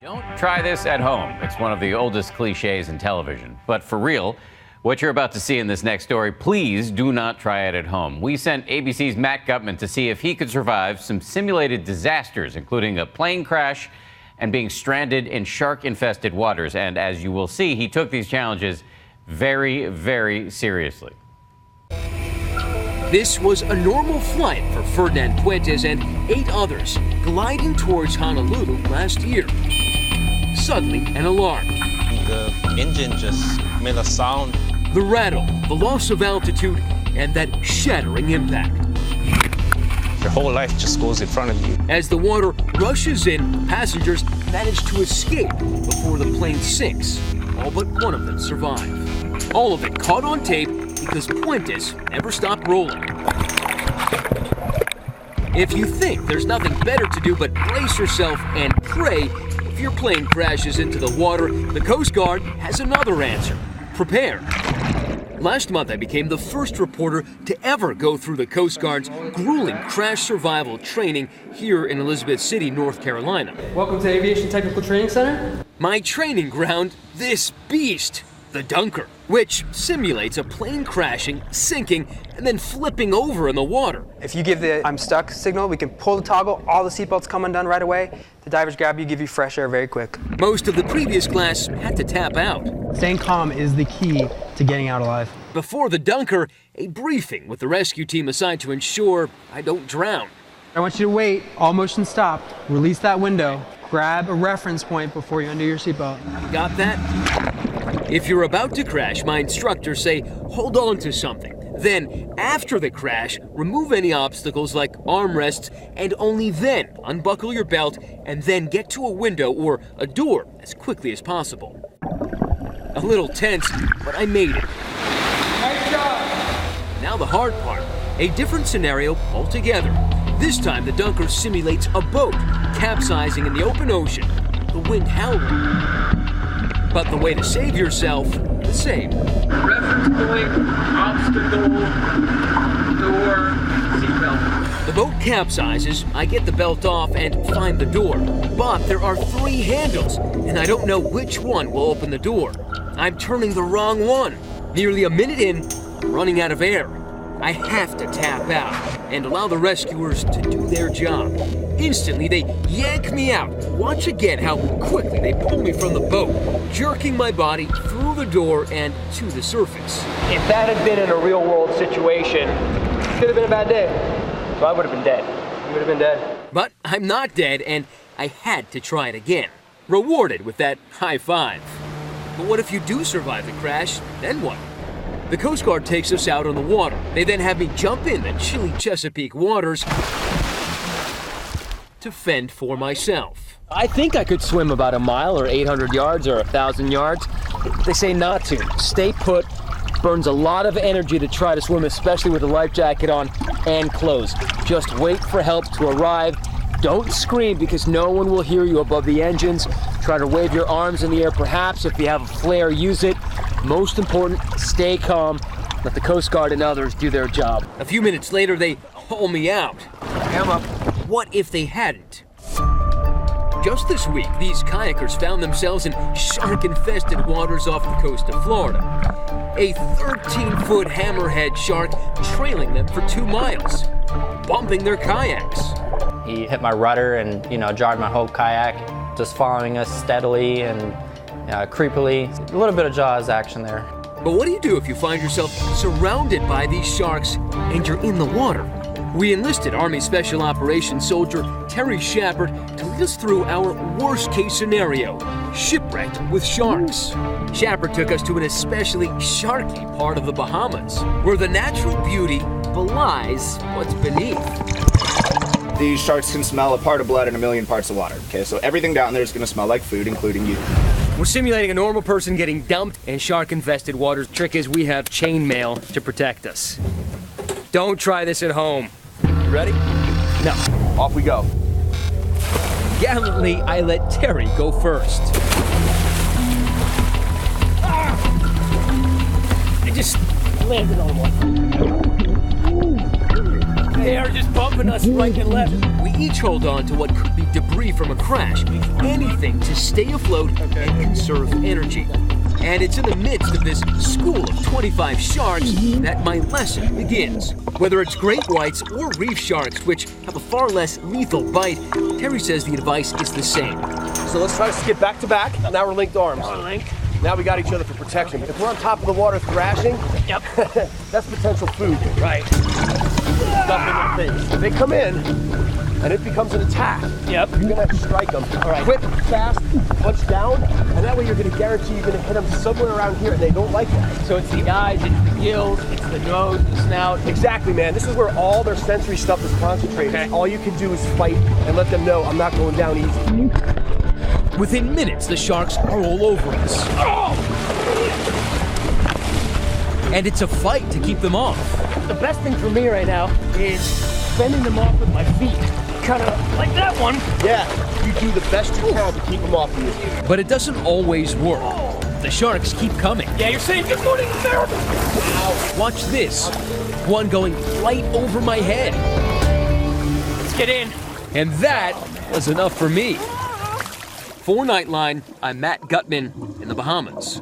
Don't try this at home. It's one of the oldest cliches in television. But for real, what you're about to see in this next story, please do not try it at home. We sent ABC's Matt Gutman to see if he could survive some simulated disasters, including a plane crash and being stranded in shark-infested waters. And as you will see, he took these challenges very, very seriously. This was a normal flight for Ferdinand Puentes and 8 others gliding towards Honolulu last year. Suddenly, an alarm. The engine just made a sound. The rattle, the loss of altitude, and that shattering impact. Your whole life just goes in front of you. As the water rushes in, passengers manage to escape before the plane sinks. All but one of them survive. All of it caught on tape because Puentes never stopped rolling. If you think there's nothing better to do but brace yourself and pray, if your plane crashes into the water, the Coast Guard has another answer. Prepare. Last month, I became the first reporter to ever go through the Coast Guard's grueling crash survival training here in Elizabeth City, North Carolina. Welcome to Aviation Technical Training Center. My training ground, this beast, the Dunker, which simulates a plane crashing, sinking, and then flipping over in the water. If you give the "I'm stuck" signal, we can pull the toggle, all the seatbelts come undone right away. The divers grab you, give you fresh air very quick. Most of the previous class had to tap out. Staying calm is the key to getting out alive. Before the Dunker, a briefing with the rescue team assigned to ensure I don't drown. I want you to wait, all motion stopped, release that window, grab a reference point before you undo your seatbelt. Got that? If you're about to crash, my instructors say hold on to something. Then, after the crash, remove any obstacles like armrests, and only then unbuckle your belt and then get to a window or a door as quickly as possible. A little tense, but I made it. Nice job. Now the hard part, a different scenario altogether. This time the Dunker simulates a boat capsizing in the open ocean, the wind howling. But the way to save yourself, the same. Reference point, obstacle, door, seatbelt. The boat capsizes, I get the belt off and find the door. But there are 3 handles, and I don't know which one will open the door. I'm turning the wrong one. Nearly a minute in, I'm running out of air. I have to tap out and allow the rescuers to do their job. Instantly, they yank me out. Watch again how quickly they pull me from the boat, jerking my body through the door and to the surface. If that had been in a real-world situation, it could have been a bad day. So I would have been dead. You would have been dead. But I'm not dead, and I had to try it again. Rewarded with that high five. But what if you do survive the crash? Then what? The Coast Guard takes us out on the water. They then have me jump in the chilly Chesapeake waters to fend for myself. I think I could swim about a mile or 800 yards or 1,000 yards. They say not to. Stay put. Burns a lot of energy to try to swim, especially with a life jacket on and clothes. Just wait for help to arrive. Don't scream because no one will hear you above the engines. Try to wave your arms in the air, perhaps. If you have a flare, use it. Most important, stay calm. Let the Coast Guard and others do their job. A few minutes later, they haul me out. Emma. What if they hadn't? Just this week, these kayakers found themselves in shark-infested waters off the coast of Florida. A 13-foot hammerhead shark trailing them for 2 miles, bumping their kayaks. He hit my rudder and, jarred my whole kayak, just following us steadily and creepily. A little bit of Jaws action there. But what do you do if you find yourself surrounded by these sharks and you're in the water? We enlisted Army Special Operations soldier Terry Shepard to lead us through our worst-case scenario, shipwrecked with sharks. Shepard took us to an especially sharky part of the Bahamas, where the natural beauty belies what's beneath. These sharks can smell a part of blood in a million parts of water, okay? So everything down there is going to smell like food, including you. We're simulating a normal person getting dumped in shark-infested waters. Trick is we have chainmail to protect us. Don't try this at home. Ready? No. Off we go. Gallantly, I let Terry go first. I just landed on one. They are just bumping us right and left. We each hold on to what could be debris from a crash, anything to stay afloat and conserve energy. And it's in the midst of this school of 25 sharks that my lesson begins. Whether it's great whites or reef sharks, which have a far less lethal bite, Terry says the advice is the same. So let's try to skip back to back. Now we're linked arms. Now we got each other for protection. If we're on top of the water thrashing, Yep. that's potential food. Right. Stuff in their face. If they come in and it becomes an attack, Yep. you're gonna have to strike them. All right. Quick, fast, punch down, and that way you're gonna guarantee you're gonna hit them somewhere around here, and they don't like that. So it's the eyes, it's the gills, it's the nose, the snout. Exactly, man. This is where all their sensory stuff is concentrated. Okay. All you can do is fight and let them know I'm not going down easy. Within minutes, the sharks are all over us. And it's a fight to keep them off. The best thing for me right now is fending them off with my feet. Kind of like that one. Yeah, you do the best you can to keep them off of you. But it doesn't always work. The sharks keep coming. Yeah, you're saying good morning, America. Watch this. One going right over my head. Let's get in. And that was enough for me. For Nightline, I'm Matt Gutman in the Bahamas.